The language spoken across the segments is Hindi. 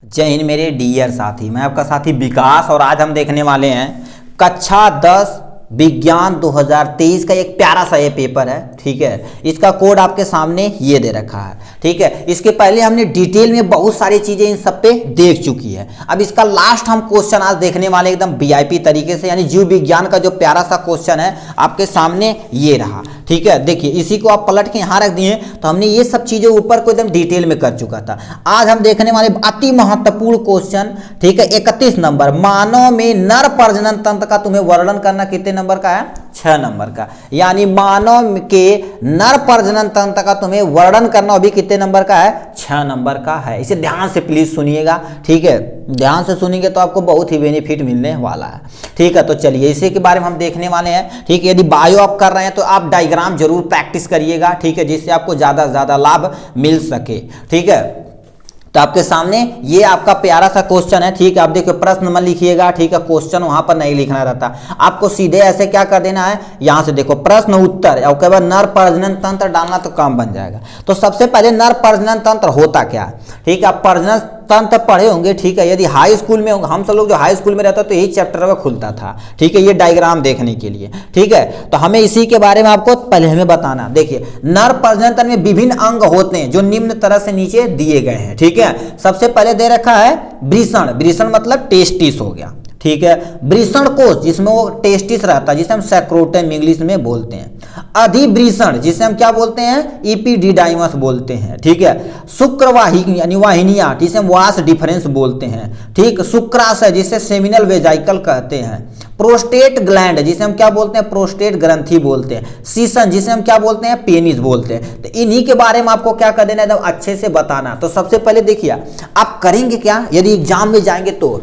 जय हिंद मेरे डियर साथी, मैं आपका साथी विकास और आज हम देखने वाले हैं कक्षा 10 विज्ञान 2023 का एक प्यारा सा ये पेपर है। ठीक है, इसका कोड आपके सामने ये दे रखा है। ठीक है, इसके पहले हमने डिटेल में बहुत सारी चीजें इन सब पे देख चुकी है। अब इसका लास्ट हम क्वेश्चन आज देखने वाले एकदम वीआईपी तरीके से, यानी जीव विज्ञान का जो प्यारा सा क्वेश्चन है आपके सामने ये रहा। ठीक है, देखिए इसी को आप पलट के यहाँ रख दिए तो हमने ये सब चीजें ऊपर को एकदम डिटेल में कर चुका था। आज हम देखने वाले अति महत्वपूर्ण क्वेश्चन, ठीक है, 31 नंबर, मानव में नर प्रजनन तंत्र का तुम्हें वर्णन करना कितने नंबर का है? 6 नंबर का। यानी मानव के नर प्रजनन तंत्र का तुम्हें वर्णन करना अभी कितने नंबर का है? 6 नंबर का है। इसे ध्यान से प्लीज सुनिएगा। ठीक है, ध्यान से सुनेंगे तो आपको बहुत ही बेनिफिट मिलने वाला है। ठीक है, तो चलिए इसी के बारे में हम देखने वाले हैं। ठीक है, यदि बायो आप कर रहे हैं तो आप डायग्राम जरूर प्रैक्टिस करिएगा। ठीक है, जिससे आपको ज्यादा से ज्यादा लाभ मिल सके। ठीक है, तो आपके सामने ये आपका प्यारा सा क्वेश्चन है। ठीक है, आप देखिए प्रश्न मत लिखिएगा। ठीक है, क्वेश्चन वहां पर नहीं लिखना रहता, आपको सीधे ऐसे क्या कर देना है, यहां से देखो प्रश्न उत्तर और उसके बाद नर प्रजनन तंत्र डालना तो काम बन जाएगा। तो सबसे पहले नर प्रजनन तंत्र होता क्या है? ठीक है, आप प्रजनन तंत्र पढ़े होंगे। ठीक है, यदि हाई स्कूल में होंगे, हम सब लोग जो हाई स्कूल में रहता तो यही चैप्टर में खुलता था। ठीक है, ये डायग्राम देखने के लिए। ठीक है, तो हमें इसी के बारे में आपको पहले हमें बताना। देखिए नर प्रजनन तंत्र में विभिन्न अंग होते हैं जो निम्न तरह से नीचे दिए गए हैं। ठीक है, सबसे पहले दे रखा है वृषण। वृषण मतलब टेस्टिस हो गया। ठीक है, वृषण कोश जिसमें वो टेस्टिस रहता है, जिसे हम सैक्रोटम इंग्लिश में बोलते हैं। अधिवृषण जिसे हम क्या बोलते हैं? इपिडिडाइमस बोलते हैं। ठीक है, शुक्रवाहिनी यानी वाहिनियां जिसे हम वास डिफरेंस बोलते हैं। ठीक, शुक्राशय जिसे सेमिनल वेजाइकल कहते हैं। प्रोस्टेट ग्लैंड जिसे हम क्या बोलते हैं? प्रोस्टेट ग्रंथि बोलते हैं। सीसन जिसे हम क्या बोलते हैं? पेनिस बोलते हैं। तो इन्हीं के बारे में आपको क्या कर देना है, एकदम अच्छे से बताना। तो सबसे पहले देखिए आप करेंगे क्या यदि एग्जाम में जाएंगे तो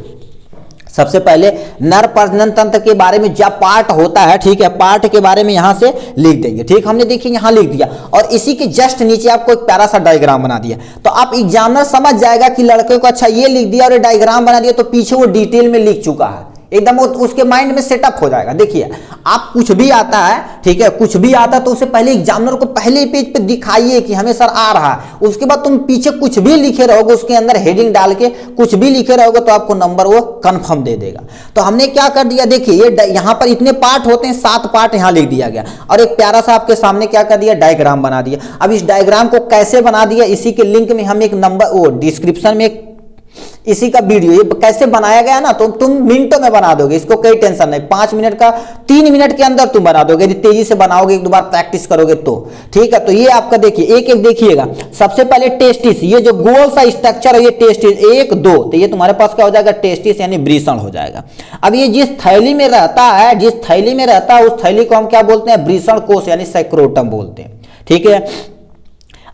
सबसे पहले नर प्रजनन तंत्र के बारे में जब पार्ट होता है, ठीक है, पार्ट के बारे में यहां से लिख देंगे। ठीक, हमने देखिए यहां लिख दिया और इसी के जस्ट नीचे आपको एक प्यारा सा डायग्राम बना दिया। तो आप एग्जामिनर समझ जाएगा कि लड़के को अच्छा ये लिख दिया और डायग्राम बना दिया तो पीछे वो डिटेल में लिख चुका है, एकदम उसके माइंड में सेटअप हो जाएगा। देखिए आप कुछ भी आता है, ठीक है, कुछ भी आता है तो उसे पहले एग्जामिनर को पहले पेज पे दिखाइए कि हमें सर आ रहा है। उसके बाद तुम पीछे कुछ भी लिखे रहोगे, उसके अंदर हेडिंग डाल के कुछ भी लिखे रहोगे तो आपको नंबर वो कंफर्म दे देगा। तो हमने क्या कर दिया, देखिए ये यहाँ पर इतने पार्ट होते हैं, 7 पार्ट यहाँ लिख दिया गया और एक प्यारा सा आपके सामने क्या कर दिया, डायग्राम बना दिया। अब इस डायग्राम को कैसे बना दिया, इसी के लिंक में हम एक नंबर वो डिस्क्रिप्शन में इसी का वीडियो ये कैसे बनाया गया ना, तो तुम मिनटों में बना दोगे, इसको कोई टेंशन नहीं। 5 मिनट का 3 मिनट के अंदर तुम बना दोगे यदि तेजी से बनाओगे, एक दो बार प्रैक्टिस करोगे तो। ठीक है, तो ये आपका देखिए एक एक देखिएगा। सबसे पहले टेस्टिस, ये जो गोल सा स्ट्रक्चर है ये टेस्टिस 1 2, तो ये तुम्हारे पास क्या हो जाएगा? टेस्टिस यानी वृषण हो जाएगा। अब ये जिस थैली में रहता है, जिस थैली में रहता है उस थैली को हम क्या बोलते हैं? वृषण कोश यानी सैक्रोटम बोलते हैं। ठीक है,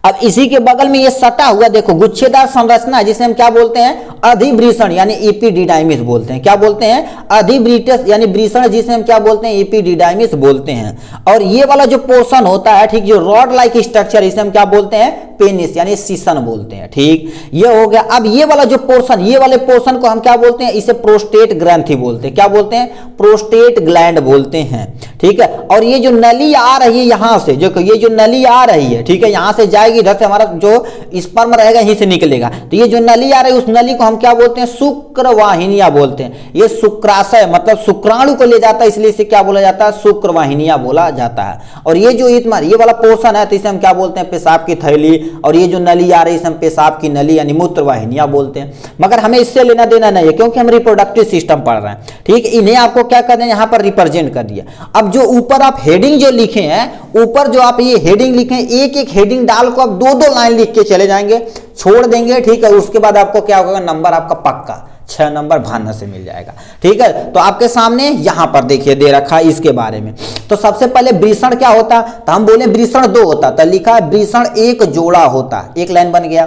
अब इसी के बगल में ये सटा हुआ देखो गुच्छेदार संरचना है जिसे हम क्या बोलते हैं? अधिवृषण यानी इपिडिडाइमिस बोलते हैं। क्या बोलते हैं? अधिवृषण यानी वृषण जिसे हम क्या बोलते हैं? इपिडिडाइमिस बोलते हैं। और ये वाला जो पोर्शन होता है, ठीक, जो रॉड लाइक स्ट्रक्चर, इसे हम क्या बोलते हैं? पेनिस यानी सीसन बोलते हैं। ठीक, ये हो गया। अब ये वाला जो पोर्शन, ये वाले पोर्शन को हम क्या बोलते हैं? इसे प्रोस्टेट ग्रंथि बोलते हैं। क्या बोलते हैं? प्रोस्टेट ग्लैंड बोलते हैं। ठीक है, और ये जो नली आ रही है यहां से, जो ये जो नली आ रही है, ठीक है, यहां से जाएगी, इधर से हमारा जो स्पर्म रहेगा यहीं से निकलेगा। तो ये जो नली आ रही है उस नली को हम क्या बोलते हैं? शुक्रवाहिनियां बोलते हैं। ये शुक्राशय मतलब शुक्राणु को ले जाता है, इसलिए इसे क्या बोला जाता है? शुक्रवाहिनियां बोला जाता है। और ये जो ये वाला पोर्शन है तो इसे हम क्या बोलते हैं? पेशाब की थैली। और ये जो नली आ रही है इसे हम पेशाब की नली यानी मूत्रवाहिनियां बोलते हैं। मगर हमें इससे लेना देना नहीं है क्योंकि हम रिप्रोडक्टिव सिस्टम पढ़ रहे हैं। ठीक, इन्हें आपको क्या करना है? यहाँ पर रिप्रेजेंट कर दिया। अब जो ऊपर आप हेडिंग जो लिखे हैं, ऊपर जो आप ये हेडिंग लिखे हैं, एक एक हेडिंग डाल को आप 2-2 लाइन लिख के चले जाएंगे, छोड़ देंगे। ठीक है, उसके बाद आपको क्या होगा? नंबर आपका पक्का 6 नंबर भाना से मिल जाएगा। ठीक है, तो आपके सामने यहां पर देखिए दे रखा है इसके बारे में। तो सबसे पहले वृषण क्या होता? तो हम बोले वृषण 2 होता, तो लिखा है वृषण 1 जोड़ा होता। एक लाइन बन गया।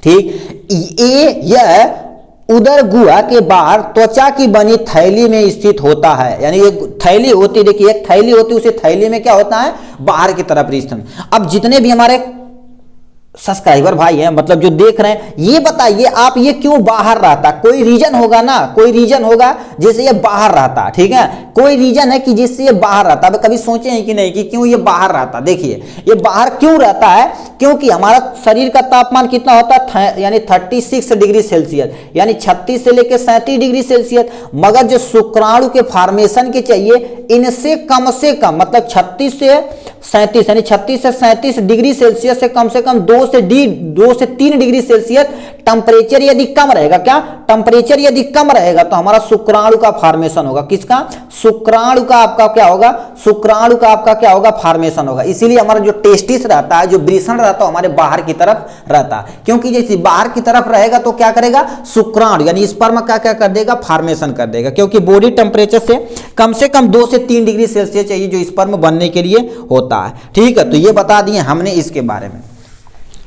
ठीक, यह उदर गुहा के बाहर त्वचा की बनी थैली में स्थित होता है। यानी एक थैली होती, देखिए एक थैली होती, उसे थैली में क्या होता है? बाहर की तरफ वृषण। अब जितने भी हमारे सब्सक्राइबर भाई हैं, मतलब जो देख रहे हैं, ये बताइए आप ये क्यों बाहर रहता? कोई रीजन होगा ना, कोई रीजन होगा जिससे ये बाहर रहता, ठीक है, कोई रीजन है कि जिससे ये बाहर रहता। अब कभी सोचे हैं कि नहीं कि क्यों ये बाहर रहता? देखिए ये बाहर क्यों रहता है, क्योंकि हमारा शरीर का तापमान कितना होता है, यानी 36 डिग्री सेल्सियस, यानी 36 से लेकर 37 डिग्री सेल्सियस। मगर जो शुक्राणु के फॉर्मेशन के चाहिए इनसे कम से कम, मतलब 36 से 37, यानी 36 से 37 डिग्री सेल्सियस से कम 2 से 3 डिग्री सेल्सियस टेम्परेचर यदि कम रहेगा, क्या टेम्परेचर यदि कम रहेगा तो हमारा शुक्राणु का फॉर्मेशन होगा। किसका? शुक्राणु का आपका क्या होगा? शुक्राणु का आपका क्या होगा? फॉर्मेशन होगा। इसीलिए हमारा जो टेस्टिस रहता है, जो वृषण रहता है, हमारे बाहर की तरफ रहता है, क्योंकि जैसे बाहर की तरफ रहेगा तो क्या करेगा? शुक्राणु यानी स्पर्म का क्या कर देगा? फॉर्मेशन कर देगा, क्योंकि बॉडी टेम्परेचर से कम 2 से 3 डिग्री सेल्सियस चाहिए जो स्पर्म बनने के लिए होता है। ठीक है, तो ये बता दिए हमने इसके बारे में।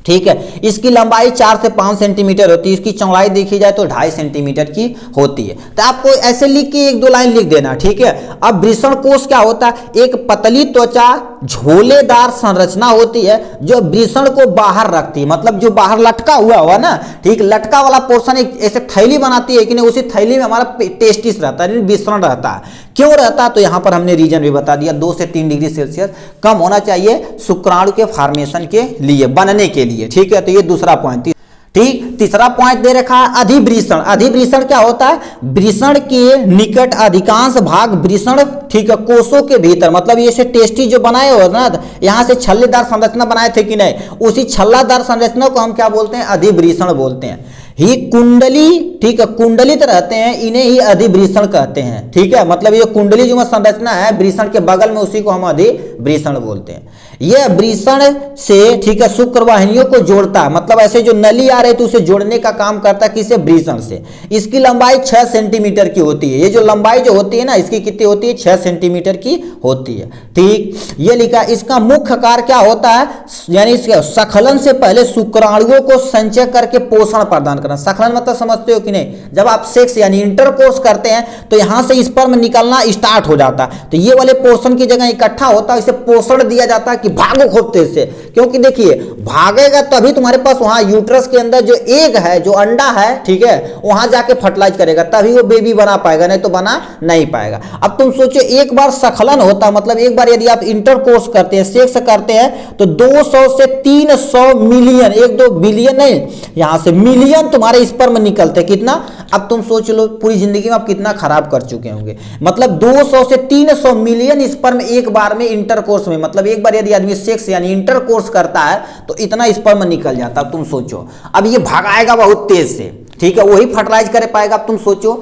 ठीक है, इसकी लंबाई 4 से 5 सेंटीमीटर होती है, इसकी चौड़ाई देखी जाए तो 2.5 सेंटीमीटर की होती है। तो आपको ऐसे लिख के 1-2 लाइन लिख देना। ठीक है, अब वृषण कोश क्या होता है? एक पतली त्वचा झोलेदार संरचना होती है जो वृषण को बाहर रखती है, मतलब जो बाहर लटका हुआ ना, ठीक, लटका वाला पोर्शन एक ऐसे थैली बनाती है कि नहीं, उसी थैली में हमारा टेस्टिस रहता है, वृषण रहता है। क्यों रहता है? तो यहां पर हमने रीजन भी बता दिया, 2 से 3 डिग्री सेल्सियस कम होना चाहिए शुक्राणु के फॉर्मेशन के लिए, बनने के लिए। ठीक है, तो ये दूसरा पॉइंट। ठीक, तीसरा पॉइंट दे रखा है अधिवृषण। अधिवृषण क्या होता है? वृषण के निकट अधिकांश भाग वृषण, ठीक है, कोषों के भीतर, मतलब ये से टेस्टी जो बनाए हो ना, यहां से छल्लेदार संरचना बनाए थे कि नहीं, उसी छल्लादार संरचना को हम क्या बोलते हैं? अधिवृषण बोलते हैं। ही कुंडली, ठीक है, कुंडलित रहते हैं, इन्हें ही अधिवृषण कहते हैं। ठीक है, मतलब ये कुंडली जो संरचना है वृषण के बगल में, उसी को हम अधिवृषण बोलते हैं। यह वृषण से, ठीक है, शुक्र वाहिनियों को जोड़ता है, मतलब ऐसे जो नली आ रही थी उसे जोड़ने का काम करता है, किसे? वृषण से। इसकी लंबाई 6 सेंटीमीटर की होती है। ये जो लंबाई जो होती है ना, इसकी कितनी होती है? 6 सेंटीमीटर की होती है। ठीक, ये लिखा। इसका मुख्य कार्य क्या होता है? यानी सखलन से पहले शुक्राणुओं को संचय करके पोषण प्रदान करना। सखलन मतलब समझते हो कि नहीं? जब आप सेक्स यानी इंटरकोर्स करते हैं तो यहां से स्पर्म निकलना स्टार्ट हो जाता है, तो ये वाले पोर्शन की जगह इकट्ठा होता है, इसे पोषण दिया जाता है कि भागो खूब तेज से, क्योंकि देखिए भागेगा तभी तुम्हारे पास वहां यूट्रस के अंदर जो एग है, जो अंडा है, ठीक है, वहां जाके फर्टिलाइज करेगा, तभी वो बेबी बना पाएगा, नहीं तो बना नहीं पाएगा। अब तुम सोचो, एक बार सखलन होता, मतलब एक बार यदि आप इंटरकोर्स करते हैं, सेक्स करते हैं, तो 200 से 300 मिलियन, 1-2 बिलियन नहीं, यहां से मिलियन तुम्हारे स्पर्म निकलते। कितना? अब तुम सोच लो पूरी जिंदगी में आप कितना खराब कर चुके होंगे। मतलब 200 से 300 मिलियन स्पर्म एक बार में इंटरकोर्स में, मतलब एक बार यदि आदमी सेक्स यानी इंटरकोर्स करता है तो इतना स्पर्म निकल जाता। अब तुम सोचो, अब ये भगाएगा बहुत तेज से, ठीक है, वही फर्टिलाइज कर पाएगा। अब तुम सोचो,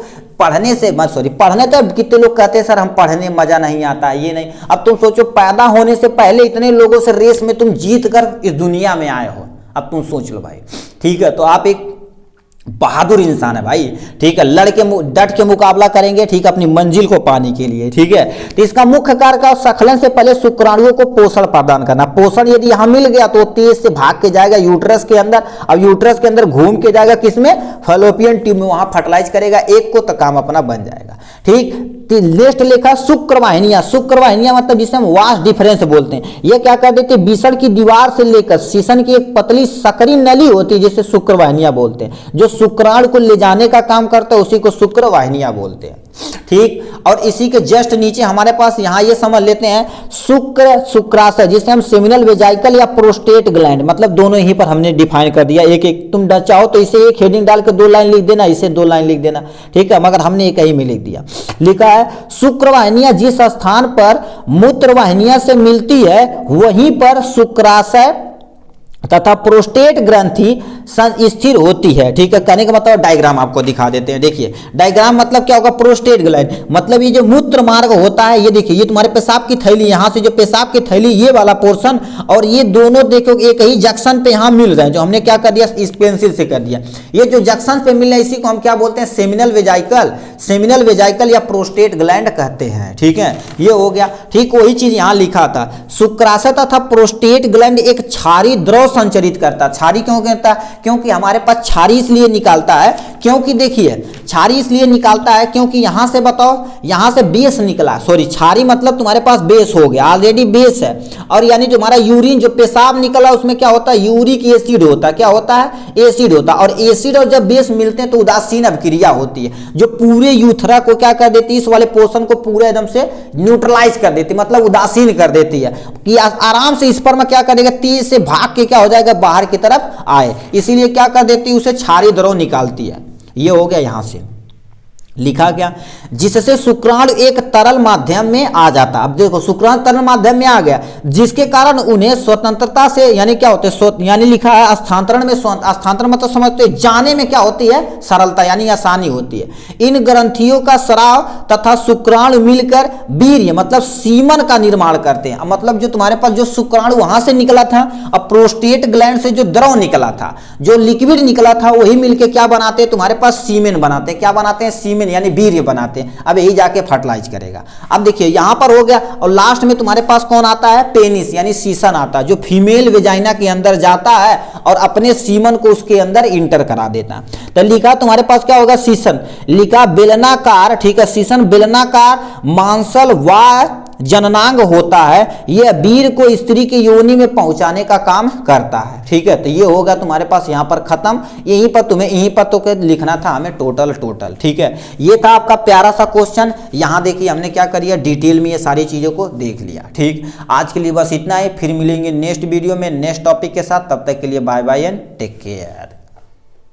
पढ़ने से मत, सॉरी, पढ़ने तो कितने लोग कहते हैं सर हम पढ़ने मजा नहीं आता, ये नहीं। अब तुम सोचो, पैदा होने से पहले इतने लोगों से रेस में तुम जीत कर इस दुनिया में आए हो। अब तुम सोच लो भाई, ठीक है, तो आप एक बहादुर इंसान है भाई। ठीक है, डट के मुकाबला करेंगे, ठीक है, अपनी मंजिल को पाने के लिए। ठीक है, तो इसका मुख्य कार्य का सखलन से पहले शुक्राणुओं को पोषण प्रदान करना। पोषण यदि यहां मिल गया तो तेज से भाग के जाएगा यूट्रस के अंदर, अब यूट्रस के अंदर घूम के जाएगा किसमें? फैलोपियन ट्यूब में, वहां फर्टिलाइज करेगा एक को, तो काम अपना बन जाएगा। ठीक, नेक्स्ट लिखा शुक्रवाहिनियां। शुक्रवाहिनियां मतलब जिसे हम वास्ट डिफरेंस बोलते हैं। ये क्या कर देते हैं? वृषण की दीवार से लेकर शीशन की एक पतली सकरी नली होती है जिसे शुक्रवाहिनियां बोलते हैं, जो शुक्राणु को ले जाने का काम करता है, उसी को शुक्रवाहिनियां बोलते हैं। ठीक, और इसी के जस्ट नीचे हमारे पास यहाँ ये समझ लेते हैं शुक्राशय, जिसे हम सेमिनल वेजाइकल या प्रोस्टेट ग्लैंड, मतलब दोनों ही पर हमने डिफाइन कर दिया। एक एक तुम चाहो तो इसे एक हेडिंग डाल के 2 लाइन लिख देना, इसे 2 लाइन लिख देना। ठीक है, मगर हमने एक ही में लिख दिया। लिखा है शुक्रवाहिनियां जिस स्थान पर मूत्रवाहिनियां से मिलती है वहीं पर शुक्राशय तथा प्रोस्टेट ग्रंथि स्थिर होती है। ठीक है, कहने का मतलब डायग्राम आपको दिखा देते हैं। देखिए डायग्राम मतलब क्या होगा? प्रोस्टेट ग्लैंड मतलब ये जो मूत्र मार्ग होता है, ये देखिए, ये तुम्हारे पेशाब की थैली, यहाँ से जो पेशाब की थैली, ये वाला पोर्शन, और ये दोनों देखो एक ही जंक्शन पे यहाँ मिल रहे हैं, जो हमने क्या कर दिया? इस पेंसिल से कर दिया। ये जो जंक्शन पे मिल रहा है इसी को हम क्या बोलते हैं? सेमिनल वेजाइकल। सेमिनल वेजाइकल या प्रोस्टेट ग्लैंड कहते हैं। ठीक है, ये हो गया। ठीक, वही चीज यहाँ लिखा था। शुक्राशय तथा प्रोस्टेट ग्लैंड एक क्षारी द्रव संचरित करता। क्षारी क्यों करता? क्योंकि हमारे पास क्षारी इसलिए निकालता है क्योंकि देखिए छारी इसलिए निकालता है क्योंकि यहां से बताओ, यहां से बेस निकला, सॉरी छारी मतलब तुम्हारे पास बेस हो गया, ऑलरेडी बेस है, और यानी जो हमारा यूरिन जो पेशाब निकला उसमें क्या होता है, यूरिक एसिड होता है, क्या होता है, एसिड होता है, और एसिड और जब बेस मिलते हैं तो उदासीन अभिक्रिया होती है जो पूरे यूथरा को क्या कर देती है, इस वाले पोर्शन को पूरे एकदम से न्यूट्रलाइज कर देती है, मतलब उदासीन कर देती है कि आराम से स्पर्म क्या करेगा, तेज से भाग के क्या हो जाएगा, बाहर की तरफ आए, इसीलिए क्या कर देती है, उसे छारी द्रव निकालती है। ये हो गया यहां से लिखा गया, जिससे शुक्राणु एक तरल माध्यम में आ जाता। अब देखो शुक्राणु तरल माध्यम में आ गया, जिसके कारण उन्हें स्वतंत्रता से, यानी क्या होते हैं, यानी लिखा है स्थानांतरण में, स्थानांतरण मतलब समझते हैं, जाने में क्या होती है, सरलता यानी आसानी होती है। इन ग्रंथियों का स्राव तथा शुक्राणु मिलकर वीर्य मतलब सीमन का निर्माण करते हैं। मतलब जो तुम्हारे पास जो शुक्राणु वहां से निकला था, अब प्रोस्टेट ग्लैंड से जो द्रव निकला था, जो लिक्विड निकला था, वही मिलकर क्या बनाते हैं, तुम्हारे पास सीमेन बनाते हैं। क्या बनाते हैं, सीमेन यानी वीर्य बनाते हैं। अब यही जाके फर्टिलाइज करेगा। अब देखिए यहां पर हो गया, और लास्ट में तुम्हारे पास कौन आता है, पेनिस यानी सीसन आता है, जो फीमेल वेजाइना के अंदर जाता है और अपने सीमन को उसके अंदर इंटर करा देता है। तो लिखा तुम्हारे पास क्या होगा, सीसन, लिखा बेलनाकार, ठीक है, सीसन बेलनाकार मांसल व जननांग होता है, यह वीर्य को स्त्री की योनि में पहुंचाने का काम करता है। ठीक है, तो ये होगा तुम्हारे पास यहां पर खत्म। यहीं पर तुम्हें यहीं पर तो लिखना था हमें टोटल। ठीक है, ये था आपका प्यारा सा क्वेश्चन। यहां देखिए हमने क्या करिए, डिटेल में ये सारी चीजों को देख लिया। ठीक, आज के लिए बस इतना ही, फिर मिलेंगे नेक्स्ट वीडियो में नेक्स्ट टॉपिक के साथ। तब तक के लिए bye bye and take care.